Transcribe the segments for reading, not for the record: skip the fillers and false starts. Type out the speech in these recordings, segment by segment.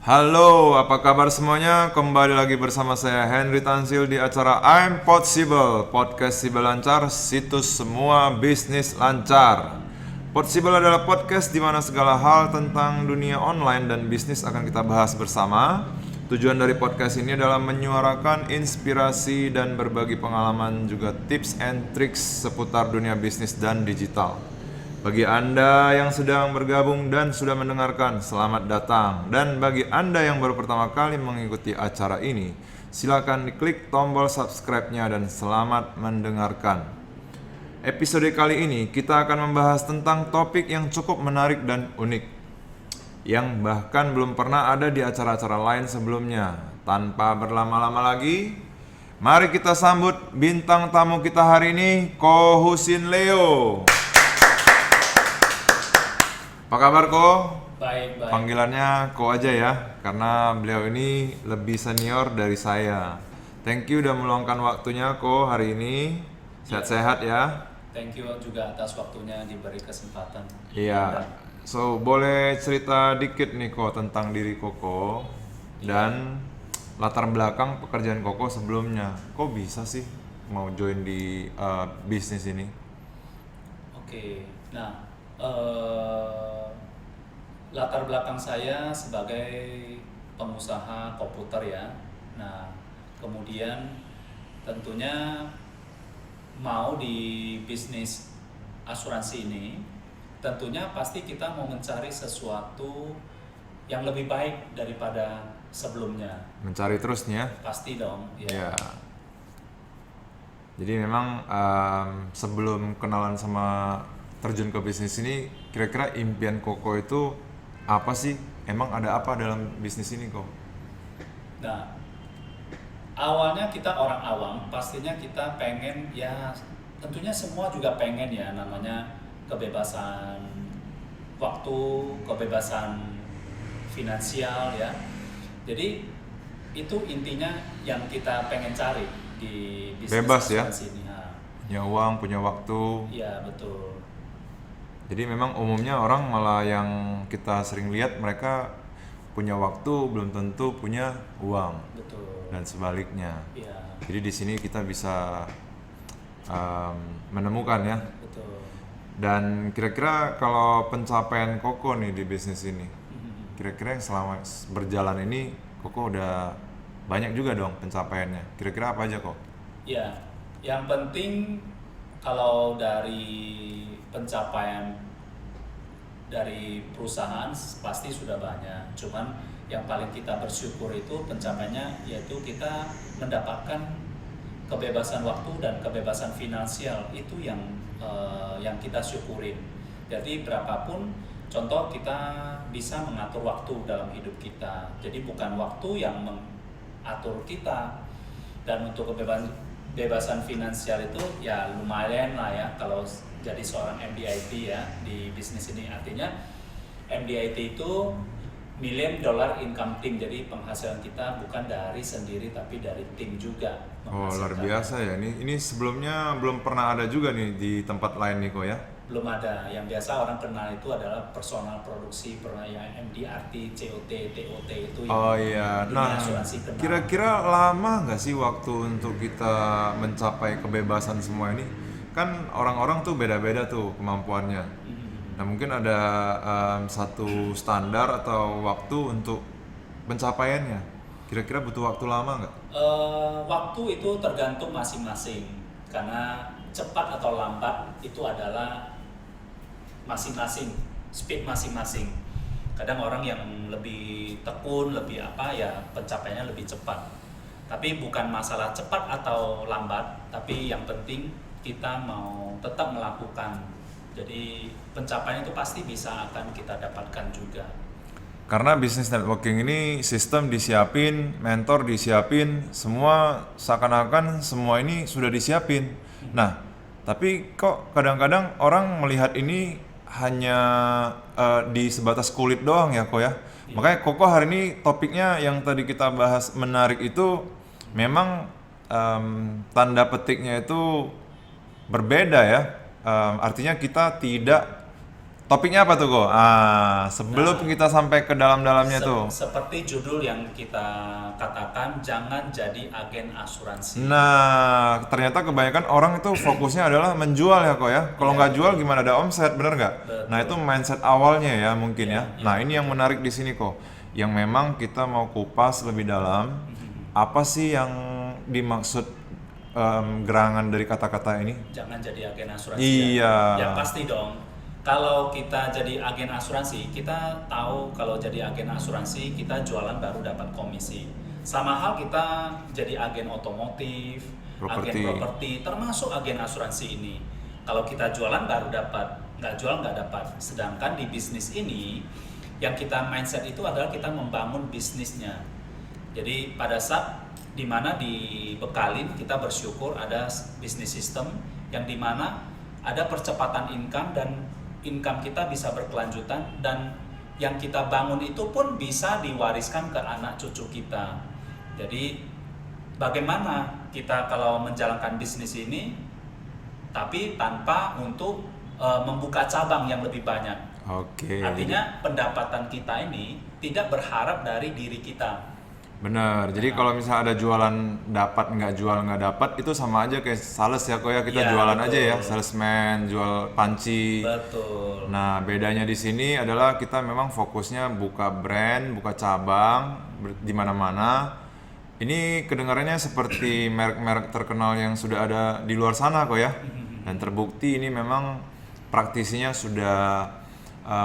Halo, apa kabar semuanya? Kembali lagi bersama saya Henry Tansil di acara I'm Possible, podcast Siber Lancar, situs semua bisnis lancar. Possible adalah podcast di mana segala hal tentang dunia online dan bisnis akan kita bahas bersama. Tujuan dari podcast ini adalah menyuarakan inspirasi dan berbagi pengalaman juga tips and tricks seputar dunia bisnis dan digital. Bagi Anda yang sedang bergabung dan sudah mendengarkan, selamat datang. Dan bagi Anda yang baru pertama kali mengikuti acara ini, silakan diklik tombol subscribe-nya dan selamat mendengarkan. Episode kali ini kita akan membahas tentang topik yang cukup menarik dan unik, yang bahkan belum pernah ada di acara-acara lain sebelumnya. Tanpa berlama-lama lagi, mari kita sambut bintang tamu kita hari ini, Ko Husin Leo. Apa kabar Ko? Baik. Panggilannya Ko aja ya, karena beliau ini lebih senior dari saya. Thank you udah meluangkan waktunya Ko hari ini. Sehat-sehat ya. Thank you juga atas waktunya diberi kesempatan. Iya. So, boleh cerita dikit nih Ko tentang diri Koko dan latar belakang pekerjaan Koko sebelumnya. Kok bisa sih mau join di bisnis ini? Oke. Nah, latar belakang saya sebagai pengusaha komputer ya. Nah, kemudian tentunya mau di bisnis asuransi ini, tentunya pasti kita mau mencari sesuatu yang lebih baik daripada sebelumnya. Mencari terus nih ya? Pasti dong. Ya. Jadi memang sebelum kenalan sama terjun ke bisnis ini, kira-kira impian Koko itu apa sih? Emang ada apa dalam bisnis ini Kok? Nah, awalnya kita orang awam, pastinya kita pengen ya, tentunya semua juga pengen ya, namanya kebebasan waktu, kebebasan finansial ya. Jadi itu intinya yang kita pengen cari di bisnis Bebas ya? asuransi ini. Nah, Punya uang, punya waktu. iya betul. Jadi memang umumnya orang malah yang kita sering lihat mereka punya waktu belum tentu punya uang Betul. dan sebaliknya. Iya, Jadi di sini kita bisa menemukan ya. betul. Dan kira-kira kalau pencapaian Koko nih di bisnis ini, Mhm. kira-kira yang selama berjalan ini Koko udah banyak juga dong pencapaiannya. Kira-kira apa aja kok? Ya, yang penting kalau dari pencapaian dari perusahaan pasti sudah banyak. Cuman yang paling kita bersyukur itu pencapaiannya yaitu kita mendapatkan kebebasan waktu dan kebebasan finansial, itu yang kita syukurin. Jadi berapapun, contoh kita bisa mengatur waktu dalam hidup kita. Jadi bukan waktu yang mengatur kita. Dan untuk kebebasan finansial itu ya lumayan lah ya kalau jadi seorang MDIT ya di bisnis ini. Artinya MDIT itu Million Dollar Income Team, jadi penghasilan kita bukan dari sendiri tapi dari tim juga. Oh luar biasa ya, ini sebelumnya belum pernah ada juga nih di tempat lain nih kok ya? Belum ada. Yang biasa orang kenal itu adalah personal produksi, yang MDRT, COT, TOT itu yang Oh iya, dunia nah asuransi kenal. kira-kira lama nggak sih waktu untuk kita mencapai kebebasan semua ini? Kan orang-orang tuh beda-beda tuh kemampuannya. Nah mungkin ada satu standar atau waktu untuk pencapaiannya. Kira-kira butuh waktu lama nggak? Waktu itu tergantung masing-masing, karena cepat atau lambat itu adalah masing-masing, speed masing-masing. Kadang orang yang lebih tekun, lebih apa ya, pencapaiannya lebih cepat. Tapi bukan masalah cepat atau lambat, tapi yang penting kita mau tetap melakukan. Jadi pencapaian itu pasti bisa akan kita dapatkan juga. Karena bisnis networking ini sistem disiapin, mentor disiapin, semua seakan-akan semua ini sudah disiapin. Nah, tapi kok kadang-kadang orang melihat ini hanya di sebatas kulit doang ya kok ya. Makanya Koko hari ini topiknya yang tadi kita bahas menarik itu memang tanda petiknya itu berbeda ya. Artinya kita tidak Topiknya apa tuh Ko? Sebelum kita sampai ke dalam-dalamnya tuh. Seperti judul yang kita katakan, jangan jadi agen asuransi. Nah, ternyata kebanyakan orang itu fokusnya adalah menjual ya Ko ya. Kalau nggak jual gimana ada omset, bener nggak? Betul. Nah itu mindset awalnya ya mungkin ya. Iya. Nah ini yang menarik di sini Ko. Yang memang kita mau kupas lebih dalam. Apa sih yang dimaksud gerangan dari kata-kata ini? Jangan jadi agen asuransi. Iya. Ya pasti dong. Kalau kita jadi agen asuransi, kita tahu kalau jadi agen asuransi kita jualan baru dapat komisi. Sama hal kita jadi agen otomotif, agen properti, termasuk agen asuransi ini. Kalau kita jualan baru dapat, nggak jual nggak dapat. Sedangkan di bisnis ini, yang kita mindset itu adalah kita membangun bisnisnya. Jadi pada saat dimana dibekalin, kita bersyukur ada bisnis system yang dimana ada percepatan income dan income kita bisa berkelanjutan, dan yang kita bangun itu pun bisa diwariskan ke anak cucu kita. Jadi bagaimana kita kalau menjalankan bisnis ini tapi tanpa untuk membuka cabang yang lebih banyak. Oke. Artinya pendapatan kita ini tidak berharap dari diri kita. Benar. Jadi kalau misalnya ada jualan dapat nggak jual nggak dapat itu sama aja kayak sales ya Ko ya, kita Ya, jualan betul. aja ya, salesman, jual panci. Betul. Nah, bedanya di sini adalah kita memang fokusnya buka brand, buka cabang di mana-mana. Ini kedengarannya seperti merek-merek terkenal yang sudah ada di luar sana Ko ya. Dan terbukti ini memang praktisinya sudah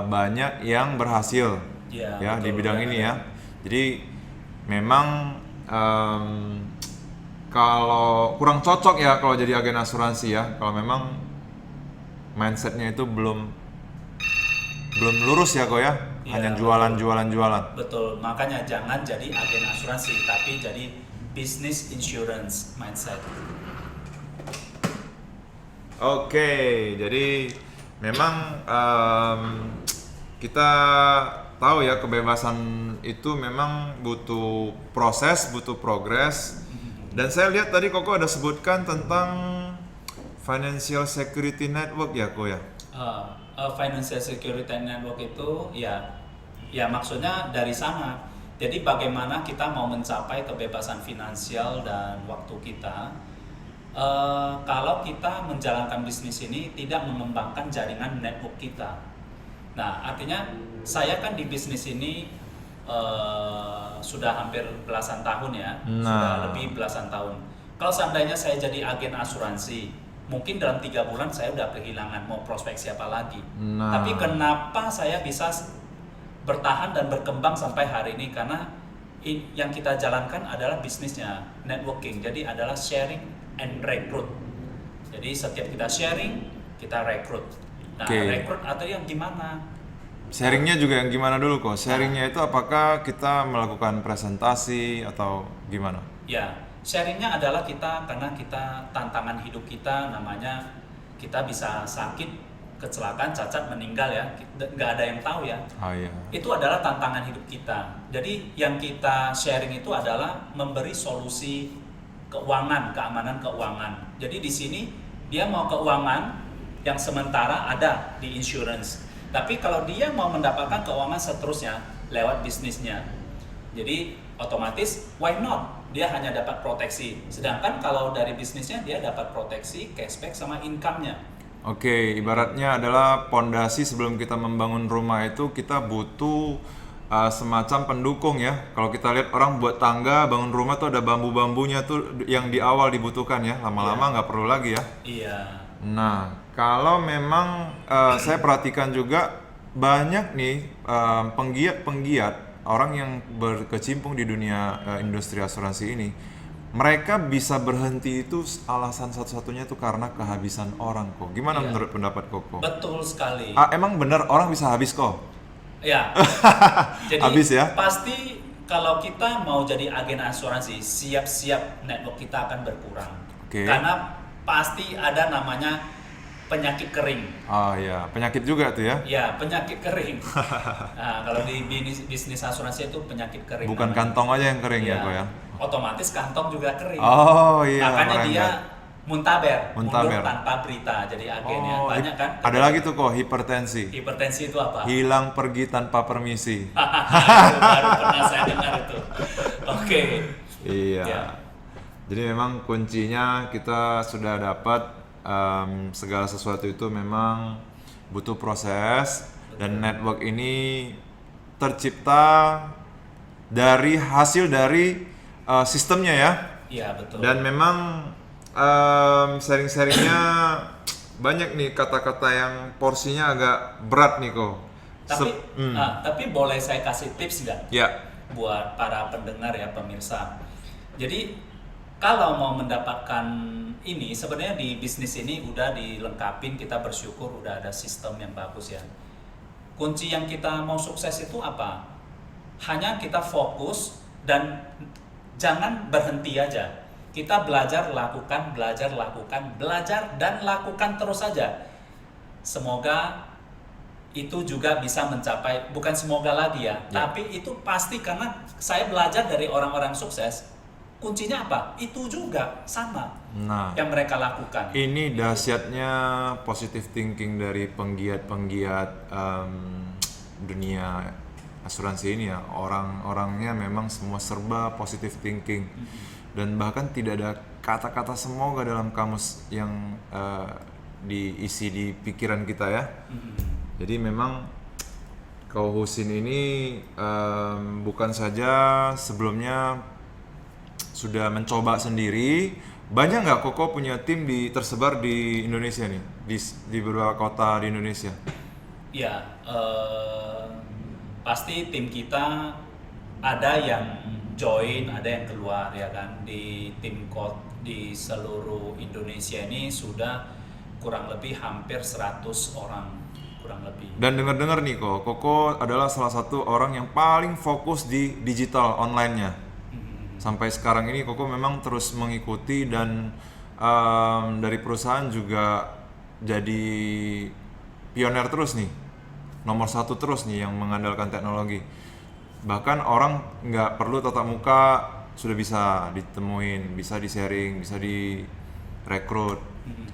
banyak yang berhasil ya di betul, bidang ini ya. Jadi memang kalau kurang cocok ya kalau jadi agen asuransi ya, kalau memang mindsetnya itu belum lurus ya Ko ya, hanya jualan. Betul, makanya jangan jadi agen asuransi, tapi jadi business insurance mindset. Oke, jadi memang kita tahu ya kebebasan itu memang butuh proses, butuh progres. Dan saya lihat tadi Koko ada sebutkan tentang financial security network ya Ko ya. Financial security network itu ya maksudnya dari sana. Jadi bagaimana kita mau mencapai kebebasan finansial dan waktu kita. Kalau kita menjalankan bisnis ini tidak mengembangkan jaringan network kita. Nah, artinya saya kan di bisnis ini sudah hampir belasan tahun ya, sudah lebih belasan tahun. Kalau seandainya saya jadi agen asuransi, mungkin dalam 3 bulan saya udah kehilangan mau prospek siapa lagi. Tapi kenapa saya bisa bertahan dan berkembang sampai hari ini? Karena yang kita jalankan adalah bisnisnya networking, jadi adalah sharing and recruit. Jadi setiap kita sharing, kita rekrut. Nah, rekrut atau yang gimana? Sharingnya juga yang gimana dulu Ko? Sharingnya itu apakah kita melakukan presentasi atau gimana? Ya, sharingnya adalah karena kita tantangan hidup kita namanya kita bisa sakit, kecelakaan, cacat, meninggal ya, nggak ada yang tahu ya. Iya. Itu adalah tantangan hidup kita. Jadi yang kita sharing itu adalah memberi solusi keuangan, keamanan keuangan. Jadi di sini dia mau keuangan yang sementara ada di insurance. Tapi kalau dia mau mendapatkan keuangan seterusnya lewat bisnisnya, jadi otomatis why not? Dia hanya dapat proteksi. Sedangkan kalau dari bisnisnya dia dapat proteksi, cashback sama income-nya. Oke, ibaratnya adalah pondasi sebelum kita membangun rumah itu kita butuh semacam pendukung ya. Kalau kita lihat orang buat tangga, bangun rumah tuh ada bambu-bambunya tuh yang di awal dibutuhkan ya. Lama-lama nggak perlu lagi ya. Iya. Nah, kalau memang saya perhatikan juga banyak nih penggiat-penggiat orang yang berkecimpung di dunia industri asuransi ini, mereka bisa berhenti itu alasan satu-satunya itu karena kehabisan orang Ko. Gimana menurut pendapat Koko? Betul sekali. Emang benar orang bisa habis Ko? Ya. Jadi habis ya? pasti kalau kita mau jadi agen asuransi, siap-siap network kita akan berkurang. Karena pasti ada namanya penyakit kering. Oh iya, penyakit juga tuh ya? Ya, penyakit kering. Nah, kalau di bisnis asuransi itu penyakit kering. Bukan kantong aja yang kering ya Ko ya? Otomatis kantong juga kering. Oh iya. Makanya dia Muntaber, Muntaber. mundur tanpa berita. Jadi agennya Oh, banyak kan? ada lagi tuh kok hipertensi. Hipertensi itu apa? Hilang pergi tanpa permisi. Baru pernah saya dengar itu. Oke. Iya. Ya. Jadi memang kuncinya kita sudah dapat segala sesuatu itu memang butuh proses dan network ini tercipta dari hasil dari sistemnya ya. Iya, betul. Dan memang sharing-sharingnya banyak nih kata-kata yang porsinya agak berat nih kok. Tapi boleh saya kasih tips nggak? Ya. Buat para pendengar ya, pemirsa. Jadi kalau mau mendapatkan ini, sebenarnya di bisnis ini udah dilengkapin, kita bersyukur udah ada sistem yang bagus ya. Kunci yang kita mau sukses itu apa? Hanya kita fokus dan jangan berhenti aja. Kita belajar, lakukan, belajar dan lakukan terus saja. Semoga itu juga bisa mencapai, bukan semoga lagi ya, tapi itu pasti karena saya belajar dari orang-orang sukses. Kuncinya apa? Itu juga sama yang mereka lakukan. Ini dahsyatnya positive thinking dari penggiat dunia asuransi ini ya. Orang-orangnya memang semua serba positive thinking. Dan bahkan tidak ada kata-kata semoga dalam kamus yang diisi di pikiran kita ya. Jadi memang Kau Husin ini bukan saja sebelumnya sudah mencoba sendiri. Banyak nggak Koko punya tim tersebar di Indonesia nih, di beberapa kota di Indonesia? Ya, pasti tim kita ada yang join, ada yang keluar ya kan. Di tim di seluruh Indonesia ini sudah kurang lebih hampir 100 orang kurang lebih. Dan dengar-dengar nih Koko adalah salah satu orang yang paling fokus di digital online-nya. Sampai sekarang ini Koko memang terus mengikuti dan dari perusahaan juga jadi pionir terus nih, nomor 1 terus nih yang mengandalkan teknologi. Bahkan orang nggak perlu tatap muka sudah bisa ditemuin, bisa di-sharing, bisa direkrut.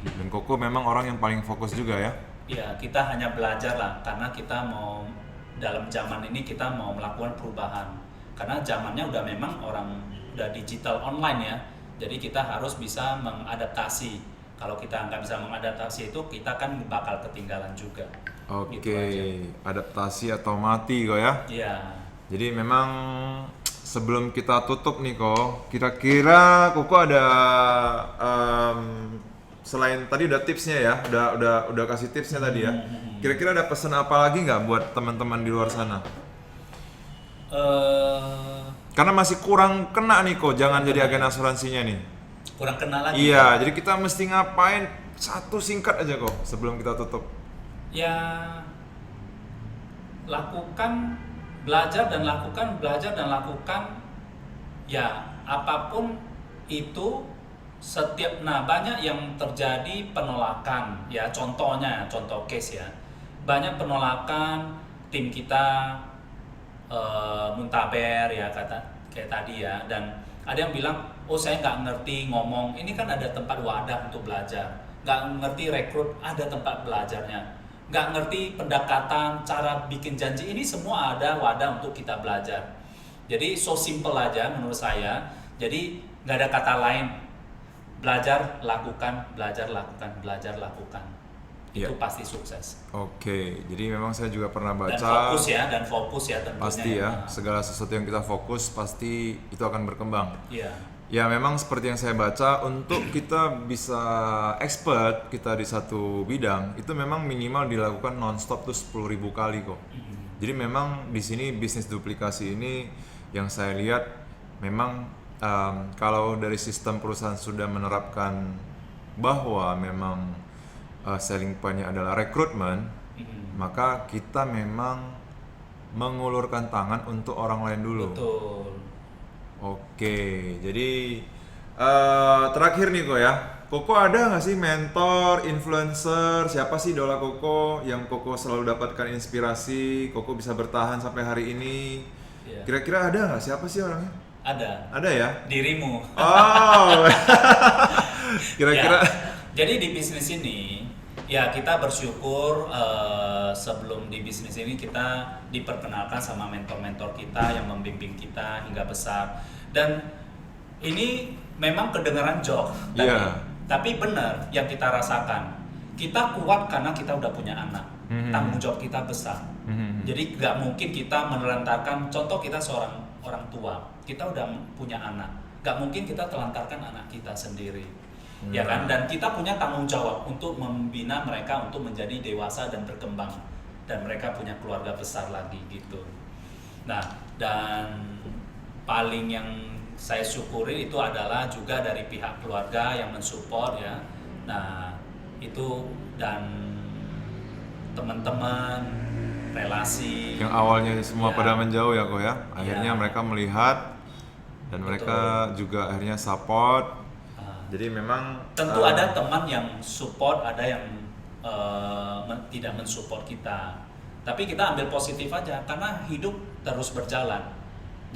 Dan Koko memang orang yang paling fokus juga ya. Ya, kita hanya belajar lah, karena kita mau dalam zaman ini kita mau melakukan perubahan. Karena zamannya udah memang orang udah digital online ya, jadi kita harus bisa mengadaptasi. Kalau kita nggak bisa mengadaptasi itu, kita kan bakal ketinggalan juga. Oke, Gitu aja. adaptasi atau mati kok ya. Iya. Jadi memang sebelum kita tutup nih kira-kira Koko ada selain tadi udah tipsnya ya, udah kasih tipsnya tadi ya. Kira-kira ada pesan apa lagi nggak buat teman-teman di luar sana? Karena masih kurang kena nih jangan jadi agen asuransinya nih. Kurang kenal lagi. Iya, jadi kita mesti ngapain? Satu singkat aja sebelum kita tutup. Ya, lakukan, belajar dan lakukan. Ya, apapun itu banyak yang terjadi penolakan ya, contoh case ya, banyak penolakan tim kita Muntaber ya, kayak tadi ya, dan ada yang bilang saya nggak ngerti ngomong, ini kan ada tempat wadah untuk belajar, nggak ngerti rekrut, ada tempat belajarnya, nggak ngerti pendekatan, cara bikin janji, ini semua ada wadah untuk kita belajar. Jadi so simple aja menurut saya. Jadi nggak ada kata lain, belajar lakukan. Itu pasti sukses. Oke, jadi memang saya juga pernah baca. Dan fokus ya tentunya. Pasti ya, segala sesuatu yang kita fokus pasti itu akan berkembang. Iya. Ya memang seperti yang saya baca, untuk kita bisa expert kita di satu bidang itu memang minimal dilakukan non-stop tuh 10.000 kali kok. Jadi memang di sini bisnis duplikasi ini yang saya lihat memang kalau dari sistem perusahaan sudah menerapkan bahwa memang selling point-nya adalah rekrutmen, maka kita memang mengulurkan tangan untuk orang lain dulu. Betul. Oke, jadi terakhir nih Koko ada nggak sih mentor, influencer, siapa sih idola Koko yang Koko selalu dapatkan inspirasi, Koko bisa bertahan sampai hari ini? Iya. Kira-kira ada nggak, siapa sih orangnya? Ada Ada ya? dirimu. Oh, Kira-kira Jadi di bisnis ini ya kita bersyukur sebelum di bisnis ini kita diperkenalkan sama mentor-mentor kita yang membimbing kita hingga besar. Dan ini memang kedengaran joke tadi, Iya. tapi benar yang kita rasakan. Kita kuat karena kita udah punya anak. Tanggung jawab kita besar. Jadi nggak mungkin kita menelantarkan. Contoh kita seorang orang tua, kita udah punya anak. Nggak mungkin kita telantarkan anak kita sendiri. Ya kan, dan kita punya tanggung jawab untuk membina mereka untuk menjadi dewasa dan berkembang, dan mereka punya keluarga besar lagi gitu. Nah, dan paling yang saya syukuri itu adalah juga dari pihak keluarga yang mensupport ya. Nah, itu dan teman-teman, relasi yang awalnya semua Ya. pada menjauh ya kok ya. Akhirnya Ya. mereka melihat dan mereka juga akhirnya support. Jadi memang tentu ada teman yang support, ada yang tidak mensupport kita. Tapi kita ambil positif aja karena hidup terus berjalan.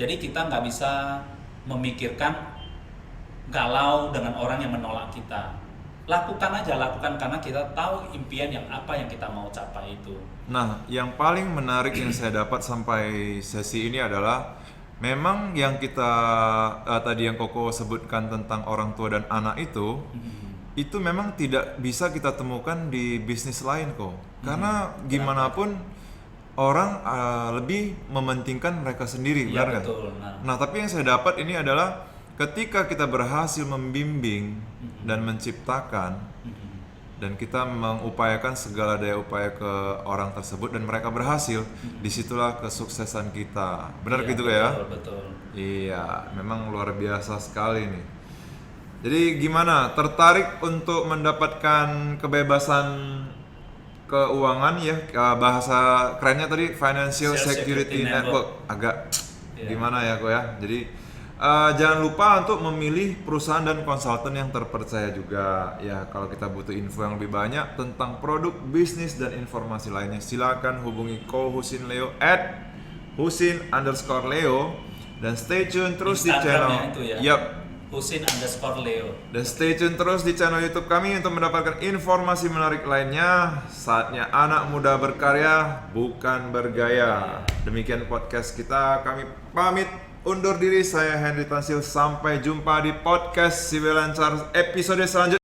Jadi kita nggak bisa memikirkan galau dengan orang yang menolak kita. Lakukan karena kita tahu impian yang apa yang kita mau capai itu. Nah, yang paling menarik yang saya dapat sampai sesi ini adalah memang yang kita tadi yang Koko sebutkan tentang orang tua dan anak itu memang tidak bisa kita temukan di bisnis lain kok. Karena gimana pun orang lebih mementingkan mereka sendiri, Iya, benar kan? betul. Nah, tapi yang saya dapat ini adalah ketika kita berhasil membimbing dan menciptakan dan kita mengupayakan segala daya upaya ke orang tersebut dan mereka berhasil, disitulah kesuksesan kita. Benar Iya, gitu betul, ya? Betul. Iya, memang luar biasa sekali nih. Jadi gimana? Tertarik untuk mendapatkan kebebasan keuangan ya? Bahasa kerennya tadi Financial Security Network. Agak gimana ya kok ya? Jadi jangan lupa untuk memilih perusahaan dan konsultan yang terpercaya juga. Ya, kalau kita butuh info yang lebih banyak tentang produk, bisnis, dan informasi lainnya, silakan hubungi Ko Husin Leo @Husin_Leo dan stay tune terus di channel. Instagramnya itu ya? Yap. Husin_Leo. Dan stay tune terus di channel YouTube kami untuk mendapatkan informasi menarik lainnya. Saatnya anak muda berkarya, bukan bergaya. Demikian podcast kita. Kami pamit undur diri. Saya Henry Tansil. Sampai jumpa di podcast Si Belancar episode selanjutnya.